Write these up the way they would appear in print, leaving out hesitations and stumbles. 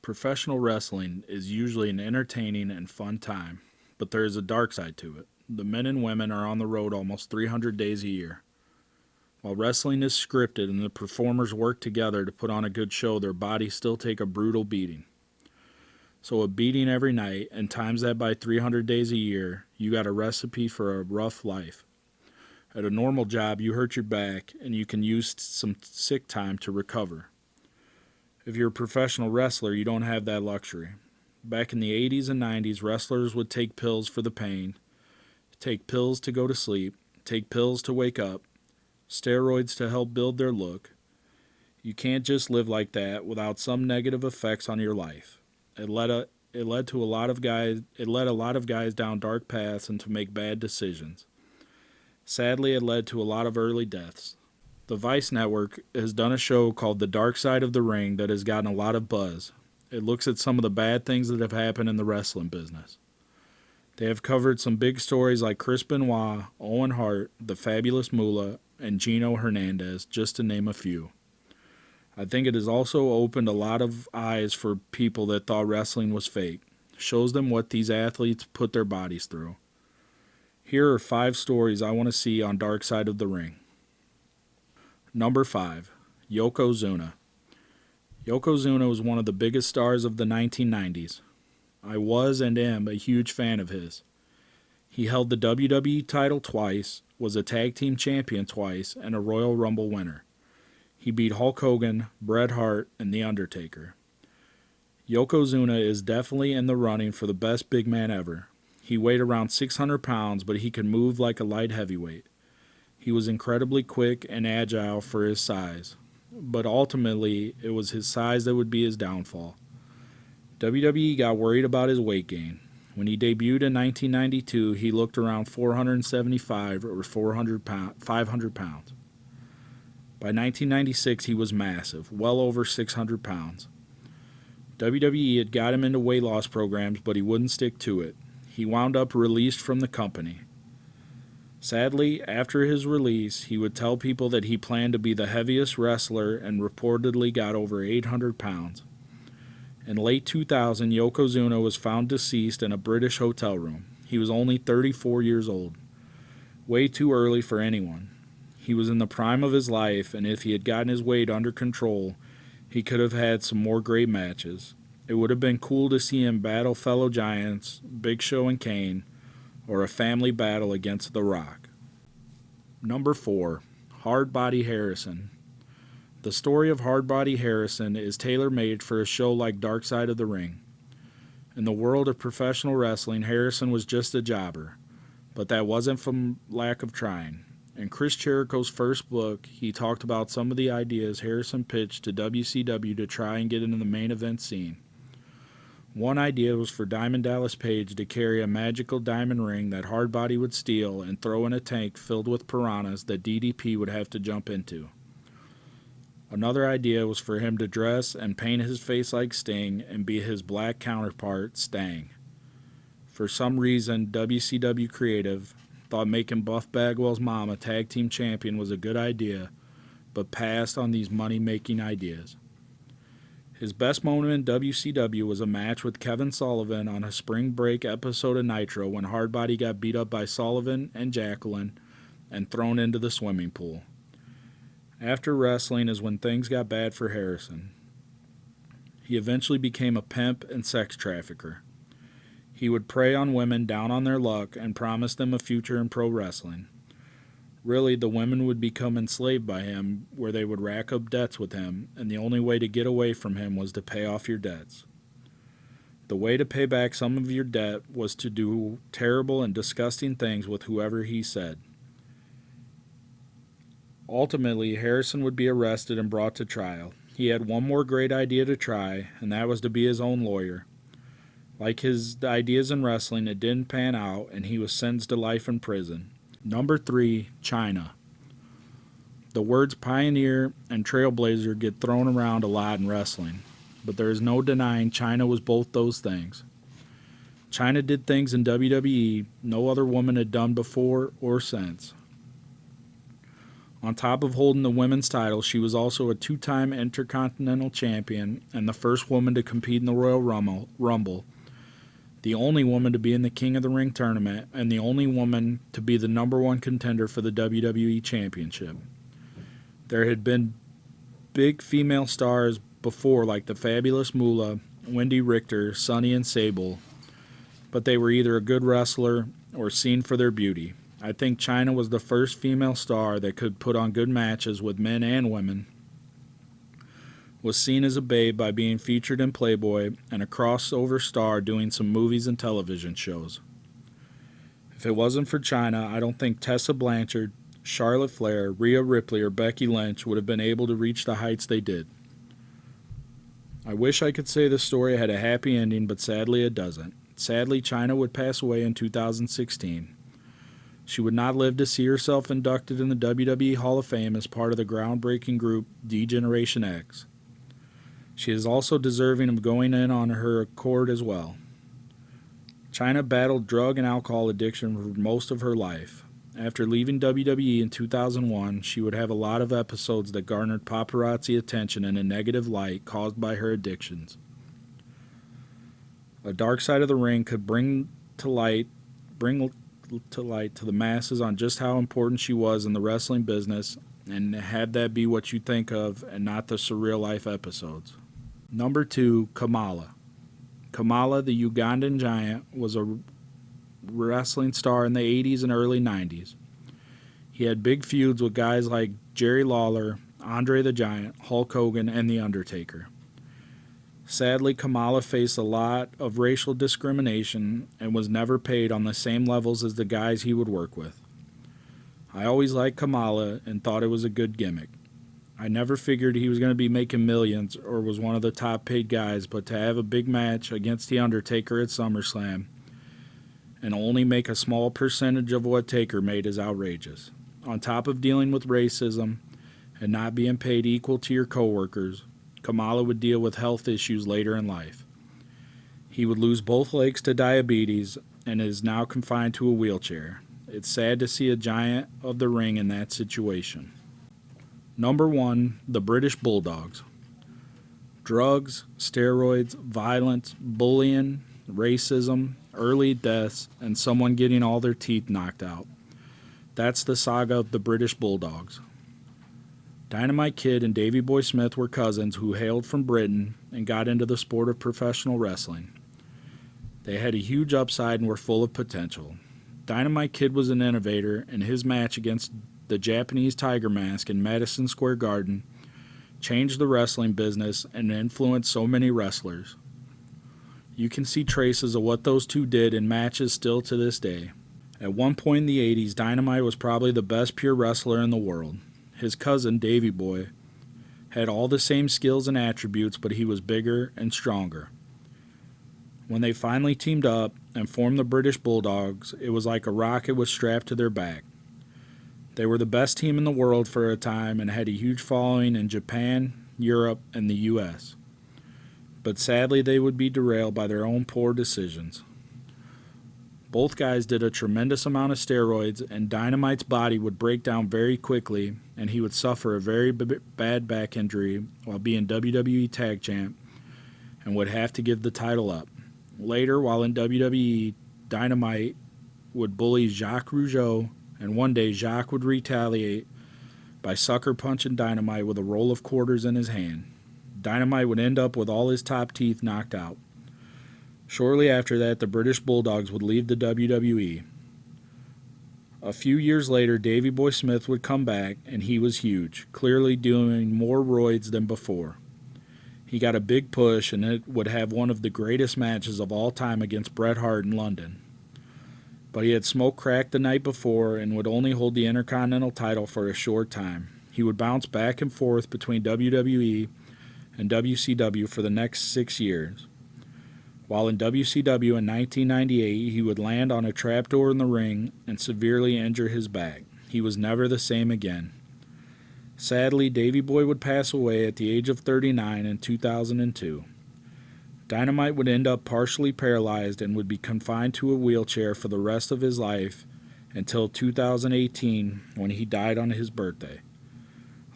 Professional wrestling is usually an entertaining and fun time, but there is a dark side to it. The men and women are on the road almost 300 days a year. While wrestling is scripted and the performers work together to put on a good show, their bodies still take a brutal beating. So, a beating every night, and times that by 300 days a year, you got a recipe for a rough life. At a normal job, you hurt your back and you can use some sick time to recover. If you're a professional wrestler, you don't have that luxury. Back in the 80s and 90s, wrestlers would take pills for the pain, take pills to go to sleep, take pills to wake up, steroids to help build their look. You can't just live like that without some negative effects on your life. It led a lot of guys down dark paths and to make bad decisions. Sadly, it led to a lot of early deaths. The Vice Network has done a show called The Dark Side of the Ring that has gotten a lot of buzz. It looks at some of the bad things that have happened in the wrestling business. They have covered some big stories like Chris Benoit, Owen Hart, the Fabulous Moolah, and Gino Hernandez, just to name a few. I think it has also opened a lot of eyes for people that thought wrestling was fake. Shows them what these athletes put their bodies through. Here are 5 stories I want to see on Dark Side of the Ring. Number 5. Yokozuna. Yokozuna was one of the biggest stars of the 1990s. I was and am a huge fan of his. He held the WWE title twice, was a tag team champion twice, and a Royal Rumble winner. He beat Hulk Hogan, Bret Hart, and The Undertaker. Yokozuna is definitely in the running for the best big man ever. He weighed around 600 pounds, but he could move like a light heavyweight. He was incredibly quick and agile for his size, but ultimately it was his size that would be his downfall. WWE got worried about his weight gain. When he debuted in 1992, he looked around 475 or 500 pounds. By 1996, he was massive, well over 600 pounds. WWE had got him into weight loss programs, but he wouldn't stick to it. He wound up released from the company. Sadly, after his release, he would tell people that he planned to be the heaviest wrestler and reportedly got over 800 pounds. In late 2000, Yokozuna was found deceased in a British hotel room. He was only 34 years old. Way too early for anyone. He was in the prime of his life, and if he had gotten his weight under control, he could have had some more great matches. It would have been cool to see him battle fellow giants, Big Show and Kane, or a family battle against The Rock. Number 4. Hardbody Harrison. The story of Hardbody Harrison is tailor-made for a show like Dark Side of the Ring. In the world of professional wrestling, Harrison was just a jobber, but that wasn't from lack of trying. In Chris Jericho's first book, he talked about some of the ideas Harrison pitched to WCW to try and get into the main event scene. One idea was for Diamond Dallas Page to carry a magical diamond ring that Hardbody would steal and throw in a tank filled with piranhas that DDP would have to jump into. Another idea was for him to dress and paint his face like Sting and be his black counterpart, Stang. For some reason, WCW Creative thought making Buff Bagwell's mom a tag team champion was a good idea, but passed on these money-making ideas. His best moment in WCW was a match with Kevin Sullivan on a spring break episode of Nitro when Hardbody got beat up by Sullivan and Jacqueline and thrown into the swimming pool. After wrestling is when things got bad for Harrison. He eventually became a pimp and sex trafficker. He would prey on women down on their luck and promise them a future in pro wrestling. Really, the women would become enslaved by him, where they would rack up debts with him, and the only way to get away from him was to pay off your debts. The way to pay back some of your debt was to do terrible and disgusting things with whoever he said. Ultimately, Harrison would be arrested and brought to trial. He had one more great idea to try, and that was to be his own lawyer. Like his ideas in wrestling, it didn't pan out, and he was sentenced to life in prison. Number 3, China. The words pioneer and trailblazer get thrown around a lot in wrestling, but there is no denying China was both those things. China did things in WWE no other woman had done before or since. On top of holding the women's title, she was also a two-time Intercontinental Champion and the first woman to compete in the Royal Rumble, the only woman to be in the King of the Ring tournament, and the only woman to be the number one contender for the WWE Championship. There had been big female stars before, like the Fabulous Moolah, Wendy Richter, Sunny, and Sable, but they were either a good wrestler or seen for their beauty. I think Chyna was the first female star that could put on good matches with men and women, was seen as a babe by being featured in Playboy, and a crossover star doing some movies and television shows. If it wasn't for Chyna, I don't think Tessa Blanchard, Charlotte Flair, Rhea Ripley, or Becky Lynch would have been able to reach the heights they did. I wish I could say the story had a happy ending, but sadly it doesn't. Sadly, Chyna would pass away in 2016. She would not live to see herself inducted in the WWE Hall of Fame as part of the groundbreaking group D-Generation X. She is also deserving of going in on her accord as well. Chyna battled drug and alcohol addiction for most of her life. After leaving WWE in 2001, she would have a lot of episodes that garnered paparazzi attention in a negative light caused by her addictions. A dark side of the ring could bring to light to the masses on just how important she was in the wrestling business, and have that be what you think of and not the surreal life episodes. Number 2, Kamala. Kamala, the Ugandan giant, was a wrestling star in the 80s and early 90s. He had big feuds with guys like Jerry Lawler, Andre the Giant, Hulk Hogan, and The Undertaker. Sadly, Kamala faced a lot of racial discrimination and was never paid on the same levels as the guys he would work with. I always liked Kamala and thought it was a good gimmick. I never figured he was going to be making millions or was one of the top paid guys, but to have a big match against The Undertaker at SummerSlam and only make a small percentage of what Taker made is outrageous. On top of dealing with racism and not being paid equal to your coworkers, Kamala would deal with health issues later in life. He would lose both legs to diabetes and is now confined to a wheelchair. It's sad to see a giant of the ring in that situation. Number 1, the British Bulldogs. Drugs, steroids, violence, bullying, racism, early deaths, and someone getting all their teeth knocked out. That's the saga of the British Bulldogs. Dynamite Kid and Davey Boy Smith were cousins who hailed from Britain and got into the sport of professional wrestling. They had a huge upside and were full of potential. Dynamite Kid was an innovator, and his match against the Japanese Tiger Mask in Madison Square Garden changed the wrestling business and influenced so many wrestlers. You can see traces of what those two did in matches still to this day. At one point in the 80s, Dynamite was probably the best pure wrestler in the world. His cousin, Davey Boy, had all the same skills and attributes, but he was bigger and stronger. When they finally teamed up and formed the British Bulldogs, it was like a rocket was strapped to their back. They were the best team in the world for a time and had a huge following in Japan, Europe, and the U.S. But sadly, they would be derailed by their own poor decisions. Both guys did a tremendous amount of steroids, and Dynamite's body would break down very quickly, and he would suffer a very bad back injury while being WWE Tag Champ and would have to give the title up. Later, while in WWE, Dynamite would bully Jacques Rougeau, and one day Jacques would retaliate by sucker punching Dynamite with a roll of quarters in his hand. Dynamite would end up with all his top teeth knocked out. Shortly after that, the British Bulldogs would leave the WWE. A few years later, Davey Boy Smith would come back, and he was huge, clearly doing more roids than before. He got a big push, and it would have one of the greatest matches of all time against Bret Hart in London. But he had smoked crack the night before and would only hold the Intercontinental title for a short time. He would bounce back and forth between WWE and WCW for the next 6 years. While in WCW in 1998, he would land on a trapdoor in the ring and severely injure his back. He was never the same again. Sadly, Davey Boy would pass away at the age of 39 in 2002. Dynamite would end up partially paralyzed and would be confined to a wheelchair for the rest of his life until 2018, when he died on his birthday.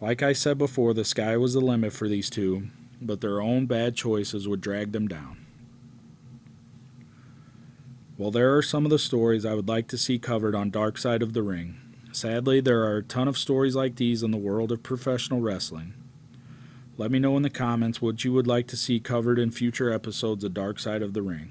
Like I said before, the sky was the limit for these two, but their own bad choices would drag them down. Well, there are some of the stories I would like to see covered on Dark Side of the Ring. Sadly, there are a ton of stories like these in the world of professional wrestling. Let me know in the comments what you would like to see covered in future episodes of Dark Side of the Ring.